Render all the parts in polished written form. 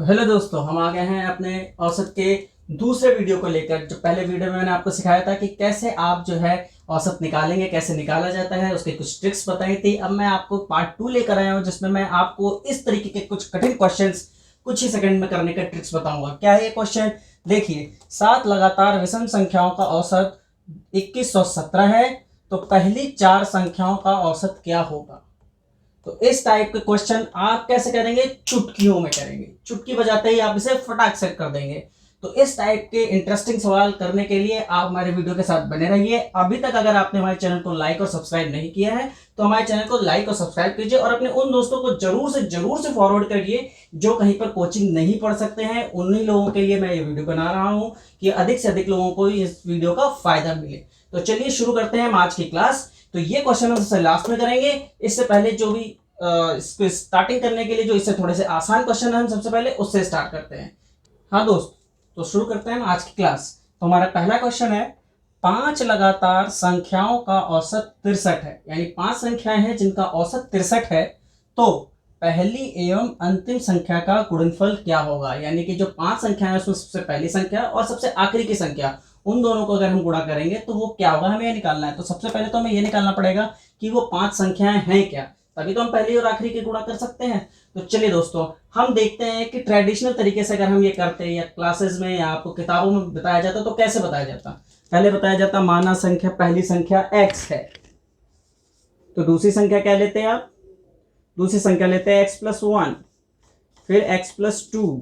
तो हेलो दोस्तों, हम आ गए हैं अपने औसत के दूसरे वीडियो को लेकर। जो पहले वीडियो में मैंने आपको सिखाया था कि कैसे आप जो है औसत निकालेंगे, कैसे निकाला जाता है, उसके कुछ ट्रिक्स बताई थी। अब मैं आपको पार्ट 2 लेकर आया हूं, जिसमें मैं आपको इस तरीके के कुछ कठिन क्वेश्चंस कुछ ही सेकंड में करने का ट्रिक्स बताऊंगा। क्या है ये क्वेश्चन? देखिए, 7 लगातार विषम संख्याओं का औसत 2117 है, तो पहली 4 संख्याओं का औसत क्या होगा? तो इस टाइप के क्वेश्चन आप कैसे करेंगे? चुटकियों में करेंगे। चुटकी बजाते ही आप इसे फटाक से कर देंगे। तो इस टाइप के इंटरेस्टिंग सवाल करने के लिए आप हमारे वीडियो के साथ बने रहिए। अभी तक अगर आपने हमारे चैनल को लाइक और सब्सक्राइब नहीं किया है तो हमारे चैनल को लाइक और सब्सक्राइब कीजिए और अपने उन दोस्तों को जरूर से फॉरवर्ड करिए जो कहीं पर कोचिंग नहीं पढ़ सकते हैं। उन्हीं लोगों के लिए मैं ये वीडियो बना रहा हूं कि अधिक से अधिक लोगों को इस वीडियो का फायदा मिले। तो चलिए शुरू करते हैं हम आज की क्लास। तो ये क्वेश्चन हम सबसे लास्ट में करेंगे। इससे पहले जो भी इसको स्टार्टिंग करने के लिए जो इससे थोड़े से आसान क्वेश्चन है, हम सबसे पहले उससे स्टार्ट करते हैं। हाँ दोस्त, तो शुरू करते हैं आज की क्लास। तो हमारा पहला क्वेश्चन है, 5 लगातार संख्याओं का औसत 63 है, यानी 5 संख्याएं हैं जिनका औसत 63 है। तो पहली एवं अंतिम संख्या का गुणनफल क्या होगा? यानी कि जो 5 संख्याएं उसमें सबसे पहली संख्या और सबसे आखिरी की संख्या, उन दोनों को अगर हम गुणा करेंगे तो वो क्या होगा, हमें ये निकालना है। तो सबसे पहले तो हमें ये निकालना पड़ेगा कि वो 5 संख्याएं हैं क्या, तभी तो हम पहली और आखिरी की गुणा कर सकते हैं। तो चलिए दोस्तों, हम देखते हैं कि ट्रेडिशनल तरीके से अगर हम ये करते हैं या क्लासेस में या आपको किताबों में बताया जाता तो कैसे बताया जाता। पहले बताया जाता, माना संख्या पहली संख्या x है, तो दूसरी संख्या क्या लेते हैं आप? दूसरी संख्या लेते हैं x+1, फिर x+2,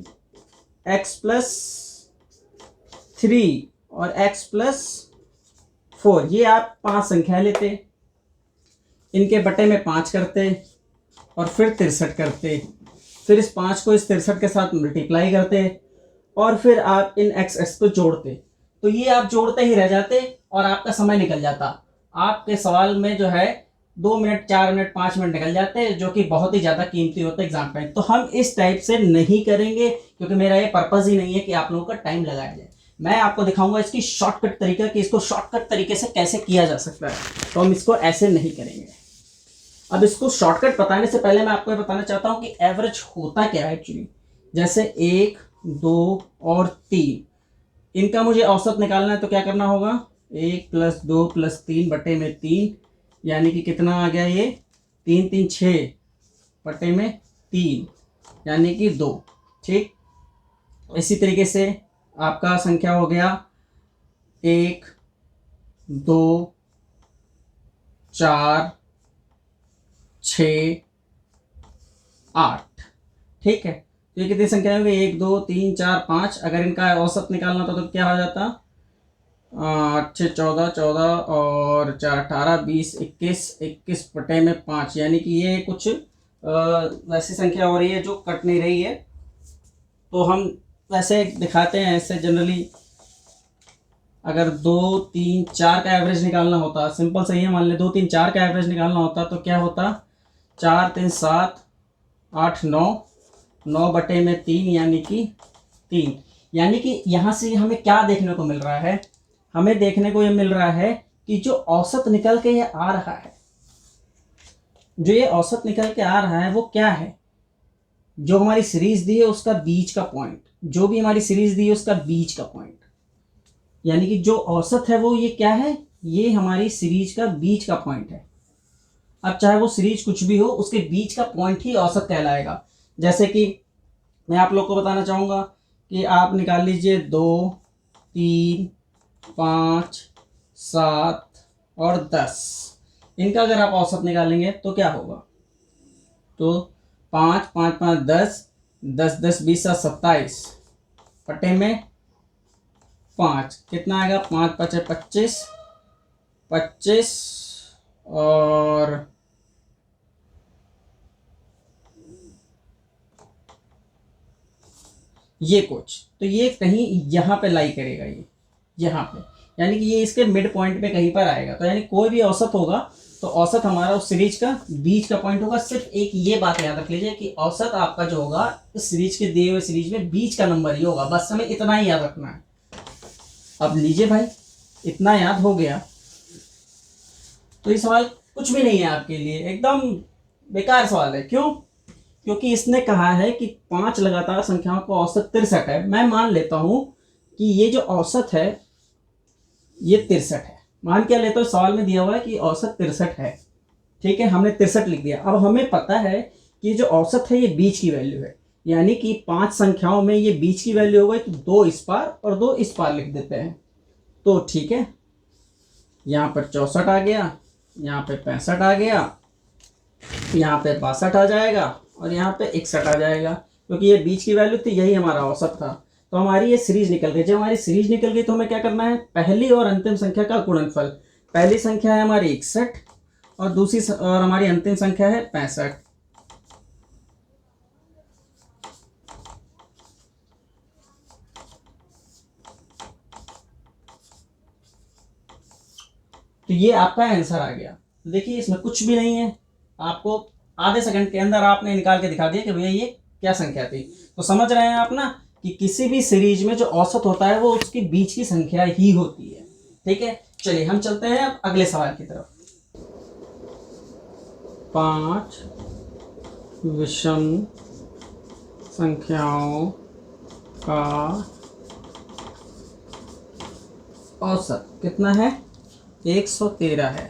x+3 और x+4। ये आप 5 संख्या लेते, इनके बटे में 5 करते और फिर 63 करते, फिर इस 5 को इस 63 के साथ मल्टीप्लाई करते और फिर आप इन x को जोड़ते। तो ये आप जोड़ते ही रह जाते और आपका समय निकल जाता। आपके सवाल में जो है 2 मिनट, 4 मिनट, 5 मिनट निकल जाते हैं, जो कि बहुत ही ज़्यादा कीमती होता है एग्जाम में। तो हम इस टाइप से नहीं करेंगे, क्योंकि मेरा ये पर्पज़ ही नहीं है कि आप लोगों का टाइम लगाया जाए। मैं आपको दिखाऊंगा इसकी शॉर्टकट तरीका कि इसको शॉर्टकट तरीके से कैसे किया जा सकता है। तो हम इसको ऐसे नहीं करेंगे। अब इसको शॉर्टकट बताने से पहले मैं आपको बताना चाहता हूं कि एवरेज होता क्या है एक्चुअली। जैसे 1, 2 और 3, इनका मुझे औसत निकालना है तो क्या करना होगा? 1 + 2 + 3 बटे में 3, यानी कि कितना आ गया ये? 3 3 6 बटे में 3, यानी कि 2। ठीक, इसी तरीके से आपका संख्या हो गया 1, 2, 4, 6, 8। ठीक है, तो ये कितनी संख्या होगी? 1, 2, 3, 4, 5। अगर इनका औसत निकालना था तो क्या हो जाता? 8 6 14, 14 और 4 18, 20 21, 21 बटे में 5, यानी कि ये कुछ वैसी संख्या हो रही है जो कट नहीं रही है। तो हम वैसे दिखाते हैं, ऐसे जनरली अगर 2 3 4 का एवरेज निकालना होता, सिंपल सही है, मान ले 2 3 4 का एवरेज निकालना होता तो क्या होता? 4 3 7 8 9, 9 बटे में 3, यानी कि 3। यानी कि यहाँ से हमें क्या देखने को मिल रहा है? हमें देखने को ये मिल रहा है कि जो औसत निकल के ये आ रहा है, जो ये औसत निकल के आ रहा है वो क्या है? जो हमारी सीरीज दी है उसका बीच का पॉइंट, जो भी हमारी सीरीज दी है उसका बीच का पॉइंट, यानी कि जो औसत है वो ये क्या है? ये हमारी सीरीज का बीच का पॉइंट है। अब चाहे वो सीरीज कुछ भी हो, उसके बीच का पॉइंट ही औसत कहलाएगा। जैसे कि मैं आप लोग को बताना चाहूँगा कि आप निकाल लीजिए 2 3 5 7 और 10। इनका अगर आप औसत निकालेंगे तो क्या होगा? तो 5 5 5 10, 10 10 20 27 बटे में 5, कितना आएगा? 5 5 25, 25 और ये कुछ, तो ये कहीं यहाँ पे लाई करेगा, ये यहाँ पे, यानी कि ये इसके मिड पॉइंट पे कहीं पर आएगा। तो यानी कोई भी औसत होगा तो औसत हमारा उस सीरीज का बीच का पॉइंट होगा। सिर्फ एक ये बात याद रख लीजिए कि औसत आपका जो होगा इस सीरीज के दिए हुए सीरीज में बीच का नंबर ही होगा, बस हमें इतना ही याद रखना है। अब लीजिए भाई, इतना याद हो गया तो ये सवाल कुछ भी नहीं है आपके लिए, एकदम बेकार सवाल है। क्यों? क्योंकि इसने कहा है कि 5 लगातार संख्याओं का औसत 63 है। मैं मान लेता हूं कि ये जो औसत है ये 63 है। मान क्या लेता हूँ, सवाल में दिया हुआ है कि औसत 63 है। ठीक है, हमने 63 लिख दिया। अब हमें पता है कि जो औसत है ये बीच की वैल्यू है, यानी कि 5 संख्याओं में ये बीच की वैल्यू हो गई, तो 2 इस पार और 2 इस पार लिख देते हैं। तो ठीक है, यहाँ पर 64 आ गया, यहाँ पे 65 आ गया, यहाँ पे 62 आ जाएगा और यहाँ पे 61 आ जाएगा, क्योंकि ये बीच की वैल्यू थी, यही हमारा औसत था। तो हमारी ये सीरीज निकल गई। जब हमारी सीरीज निकल गई तो हमें क्या करना है, पहली और अंतिम संख्या का गुणनफल। पहली संख्या है हमारी 61 और दूसरी और हमारी अंतिम संख्या है 65। तो ये आपका आंसर आ गया। देखिए इसमें कुछ भी नहीं है, आपको आधे सेकंड के अंदर आपने निकाल के दिखा दिया कि भैया ये क्या संख्या थी। तो समझ रहे हैं आप ना कि किसी भी सीरीज में जो औसत होता है वो उसकी बीच की संख्या ही होती है। ठीक है, चलिए हम चलते हैं अब अगले सवाल की तरफ। 5 विषम संख्याओं का औसत कितना है, 113 है।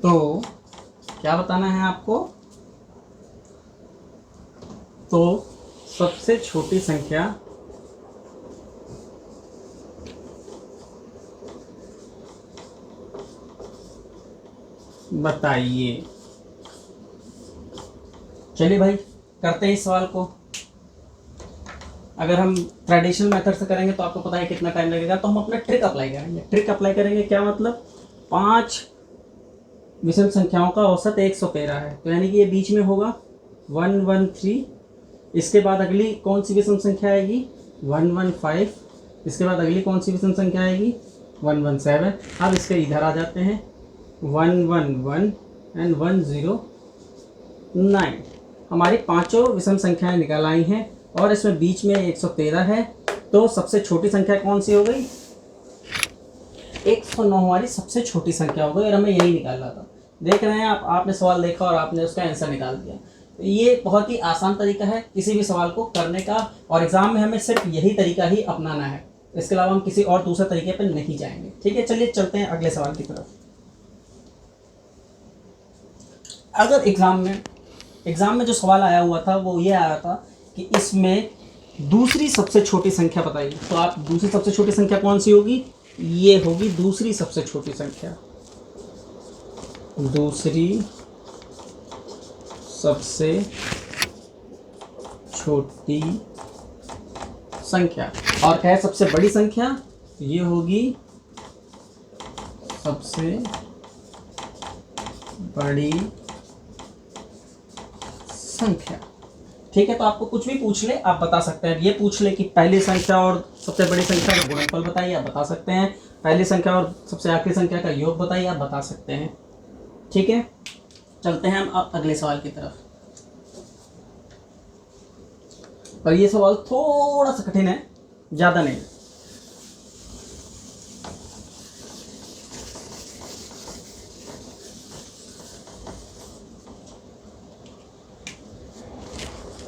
तो क्या बताना है आपको, तो सबसे छोटी संख्या बताइए। चलिए भाई करते हैं इस सवाल को। अगर हम ट्रेडिशनल मेथड से करेंगे तो आपको पता है कितना टाइम लगेगा, तो हम अपना ट्रिक अप्लाई करेंगे। ट्रिक अप्लाई करेंगे क्या मतलब, 5 विषम संख्याओं का औसत 113 है, तो यानी कि ये बीच में होगा 113। इसके बाद अगली कौन सी विषम संख्या आएगी, 115। इसके बाद अगली कौन सी विषम संख्या आएगी, 117। अब इसके इधर आ जाते हैं 111 एंड 109। हमारी पांचों विषम संख्याएं निकल आई हैं और इसमें बीच में 113 है। तो सबसे छोटी संख्या कौन सी हो गई, 109 हमारी सबसे छोटी संख्या हो गई और हमें यही निकालना था। देख रहे हैं आप, आपने सवाल देखा और आपने उसका आंसर निकाल दिया। तो ये बहुत ही आसान तरीका है किसी भी सवाल को करने का, और एग्जाम में हमें सिर्फ यही तरीका ही अपनाना है। इसके अलावा हम किसी और दूसरे तरीके पर नहीं जाएंगे। ठीक है, चलिए चलते हैं अगले सवाल की तरफ। अगर एग्जाम में जो सवाल आया हुआ था वो ये आया था कि इसमें दूसरी सबसे छोटी संख्या बताइए, तो आप दूसरी सबसे छोटी संख्या कौन सी होगी, ये होगी दूसरी सबसे छोटी संख्या। दूसरी सबसे छोटी संख्या, और क्या है सबसे बड़ी संख्या, ये होगी सबसे बड़ी संख्या। ठीक है, तो आपको कुछ भी पूछ ले आप बता सकते हैं। ये पूछ ले कि पहली संख्या और सबसे बड़ी संख्या का गुणनफल बताइए, आप बता सकते हैं। पहली संख्या और सबसे आखिरी संख्या का योग बताइए, आप बता सकते हैं। ठीक है, चलते हैं हम अब अगले सवाल की तरफ। और ये सवाल थोड़ा सा कठिन है, ज़्यादा नहीं।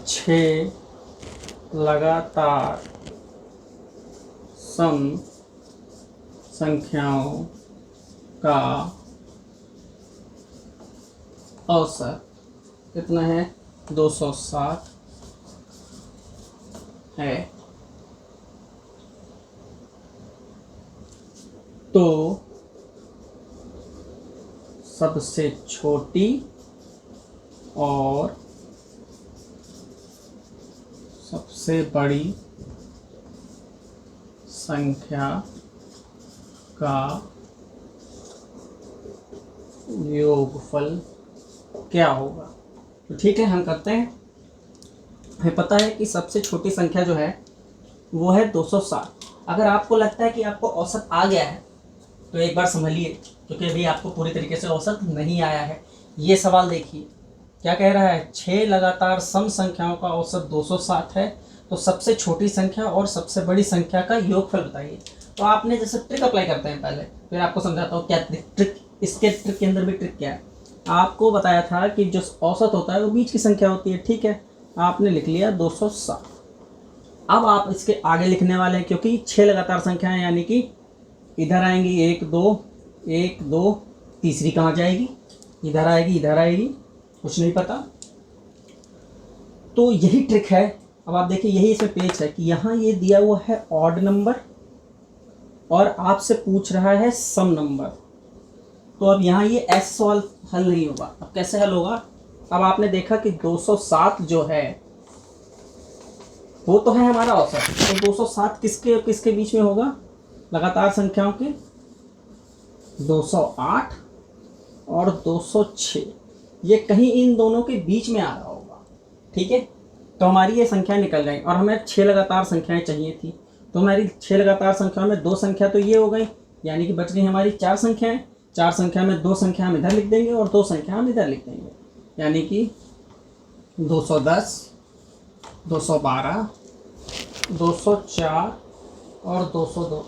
छः लगातार सम संख्याओं का औसत कितना है, 207 है। तो सबसे छोटी और सबसे बड़ी संख्या का योगफल क्या होगा। तो ठीक है, हम करते हैं। हमें पता है कि सबसे छोटी संख्या जो है वो है 207। अगर आपको लगता है कि आपको औसत आ गया है तो एक बार संभलिए, क्योंकि अभी आपको पूरी तरीके से औसत नहीं आया है। ये सवाल देखिए क्या कह रहा है, 6 लगातार सम संख्याओं का औसत 207 है, तो सबसे छोटी संख्या और सबसे बड़ी संख्या का योगफल बताइए। तो आपने जैसे ट्रिक अप्लाई करते हैं पहले, फिर आपको समझाता हूँ क्या ट्रिक, इसके ट्रिक के अंदर भी ट्रिक क्या है। आपको बताया था कि जो औसत होता है वो बीच की संख्या होती है, ठीक है। आपने लिख लिया 207। अब आप इसके आगे लिखने वाले हैं, क्योंकि 6 लगातार संख्याएं, यानी कि इधर आएंगी 1 2 1 2, तीसरी कहाँ जाएगी, इधर आएगी, इधर आएगी, कुछ नहीं पता। तो यही ट्रिक है। अब आप देखिए यही इसमें पेच है कि यहाँ ये दिया हुआ है ऑड नंबर और आपसे पूछ रहा है सम नंबर। तो अब यहाँ ये ऐसे सवाल हल नहीं होगा। अब कैसे हल होगा? अब आपने देखा कि 207 जो है वो तो है हमारा औसत। तो 207 किसके और किसके बीच में होगा? लगातार संख्याओं के 208 और 206, ये कहीं इन दोनों के बीच में आ रहा होगा, ठीक है। तो हमारी ये संख्या निकल गई और हमें 6 लगातार संख्याएं चाहिए थी। तो हमारी 6 लगातार संख्याओं में 2 संख्या तो ये हो गई, यानी कि बच गई हमारी 4 संख्याएं। 4 संख्या में 2 संख्या हम इधर लिख देंगे और 2 संख्या हम इधर लिख देंगे, यानी कि 210, 212, 204 और 202।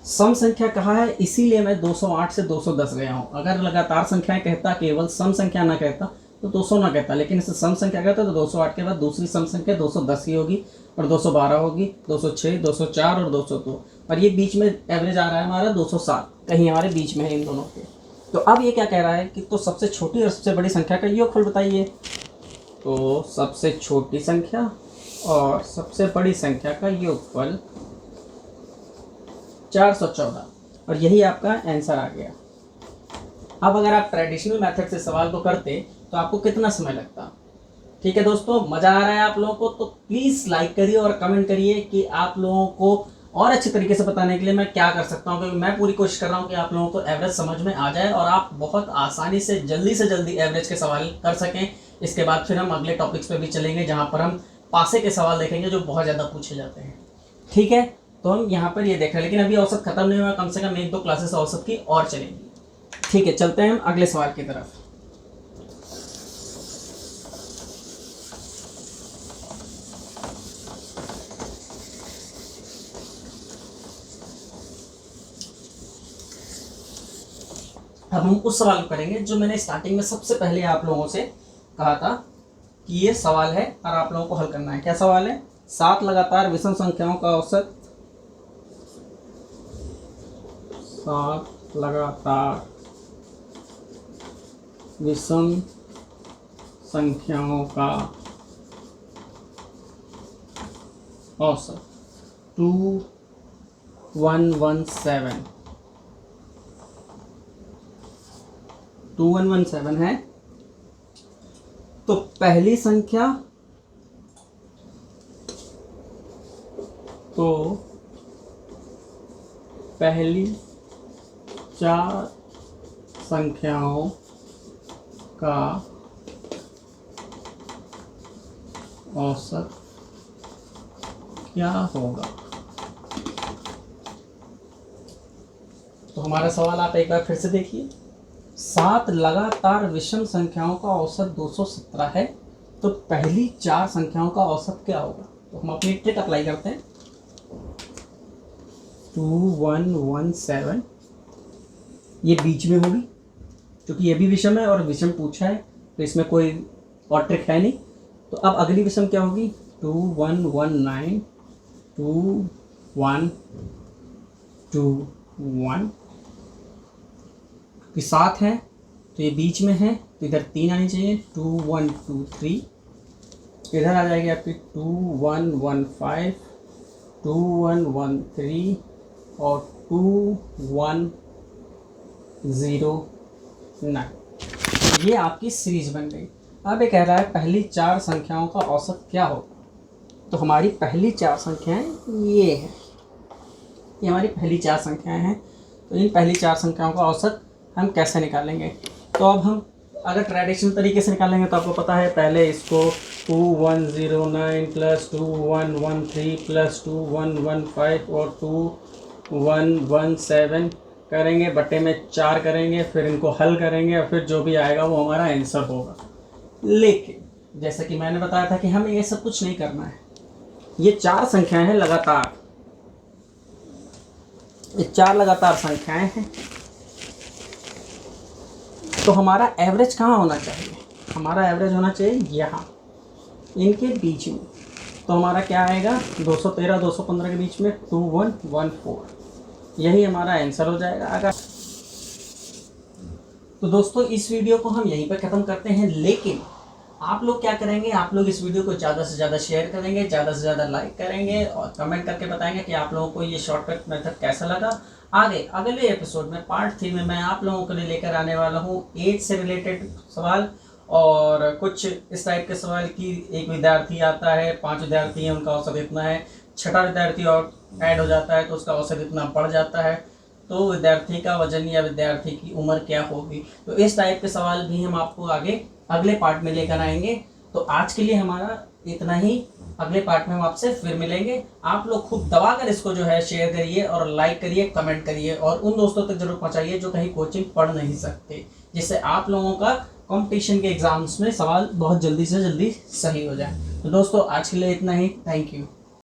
सम संख्या कहा है, इसीलिए मैं 208 से 210 गया हूँ। अगर लगातार संख्याएं कहता, केवल सम संख्या ना कहता तो 200 ना कहता, लेकिन इसे सम संख्या कहता तो 208 के बाद दूसरी सम संख्या 210 की होगी और 212 होगी, 206, 204 और 202, और ये बीच में एवरेज आ रहा है हमारा 207, कहीं हमारे बीच में है इन दोनों के। तो अब ये क्या कह रहा है कि तो सबसे छोटी और सबसे बड़ी संख्या का योगफल बताइए। तो सबसे छोटी संख्या और सबसे बड़ी संख्या का योगफल 414, और यही आपका आंसर आ गया। अब अगर आप ट्रेडिशनल मेथड से सवाल को करते तो आपको कितना समय लगता? ठीक है दोस्तों, मज़ा आ रहा है आप लोगों को तो प्लीज़ लाइक करिए और कमेंट करिए कि आप लोगों को और अच्छे तरीके से बताने के लिए मैं क्या कर सकता हूँ, क्योंकि मैं पूरी कोशिश कर रहा हूँ कि आप लोगों को एवरेज समझ में आ जाए और आप बहुत आसानी से जल्दी एवरेज के सवाल कर सकें। इसके बाद फिर हम अगले टॉपिक्स पे भी चलेंगे, जहाँ पर हम पासे के सवाल देखेंगे जो बहुत ज़्यादा पूछे जाते हैं, ठीक है। तो हम यहाँ पर ये देख रहे हैं, लेकिन अभी औसत खत्म नहीं हुआ, कम से कम 1-2 क्लासेस औसत की और चलेंगी, ठीक है। चलते हैं हम अगले सवाल की तरफ। अब हम उस सवाल को करेंगे जो मैंने स्टार्टिंग में सबसे पहले आप लोगों से कहा था कि ये सवाल है और आप लोगों को हल करना है। क्या सवाल है? 7 लगातार विषम संख्याओं का औसत, 7 लगातार विषम संख्याओं का औसत 2117 2117 है। तो पहली संख्या, तो पहली 4 संख्याओं का औसत क्या होगा? तो हमारा सवाल आप एक बार फिर से देखिए। 7 लगातार विषम संख्याओं का औसत 217 है, तो पहली 4 संख्याओं का औसत क्या होगा? तो हम अपनी ट्रिक अप्लाई करते हैं। 2117 ये बीच में होगी, क्योंकि ये भी विषम है और विषम पूछा है, तो इसमें कोई और ट्रिक है नहीं। तो अब अगली विषम क्या होगी? 2119 2121, कि 7 है तो ये बीच में है, तो इधर 3 आनी चाहिए, 2123, इधर आ जाएगी आपकी 2115 2113 और 2109। ये आपकी सीरीज बन गई। अब ये कह रहा है पहली 4 संख्याओं का औसत क्या होगा? तो हमारी पहली 4 संख्याएं ये हैं, ये हमारी पहली 4 संख्याएं हैं। तो इन पहली 4 संख्याओं का औसत हम कैसे निकालेंगे? तो अब हम अगर ट्रेडिशनल तरीके से निकालेंगे तो आपको पता है, पहले इसको 2109 प्लस 2113 प्लस 2115 और 2117 करेंगे, बटे में 4 करेंगे, फिर इनको हल करेंगे और फिर जो भी आएगा वो हमारा आंसर होगा। लेकिन जैसा कि मैंने बताया था कि हमें ये सब कुछ नहीं करना है। ये 4 संख्याएं हैं लगातार, ये 4 लगातार संख्याएं हैं। तो हमारा एवरेज कहाँ होना चाहिए? हमारा एवरेज होना चाहिए यहाँ इनके बीच में। तो हमारा क्या आएगा? 213 215 के बीच में 2114, यही हमारा आंसर हो जाएगा। अगर तो दोस्तों इस वीडियो को हम यहीं पर ख़त्म करते हैं, लेकिन आप लोग क्या करेंगे, आप लोग इस वीडियो को ज़्यादा से ज़्यादा शेयर करेंगे, ज़्यादा से ज़्यादा लाइक करेंगे और कमेंट करके बताएंगे कि आप लोगों को ये शॉर्टकट मेथड कैसा लगा। आगे अगले एपिसोड में पार्ट 3 में मैं आप लोगों के लिए लेकर आने वाला हूँ एज से रिलेटेड सवाल और कुछ इस टाइप के सवाल की एक विद्यार्थी आता है, 5 विद्यार्थी हैं, उनका औसत इतना है, 6ठा विद्यार्थी और ऐड हो जाता है तो उसका औसत इतना बढ़ जाता है, तो विद्यार्थी का वजन या विद्यार्थी की उम्र क्या होगी। तो इस टाइप के सवाल भी हम आपको आगे अगले पार्ट में लेकर आएंगे। तो आज के लिए हमारा इतना ही, अगले पार्ट में हम आपसे फिर मिलेंगे। आप लोग खूब दबाकर इसको जो है शेयर करिए और लाइक करिए, कमेंट करिए और उन दोस्तों तक जरूर पहुंचाइए जो कहीं कोचिंग पढ़ नहीं सकते, जिससे आप लोगों का कंपटीशन के एग्जाम्स में सवाल बहुत जल्दी से जल्दी सही हो जाए। तो दोस्तों आज के लिए इतना ही, थैंक यू।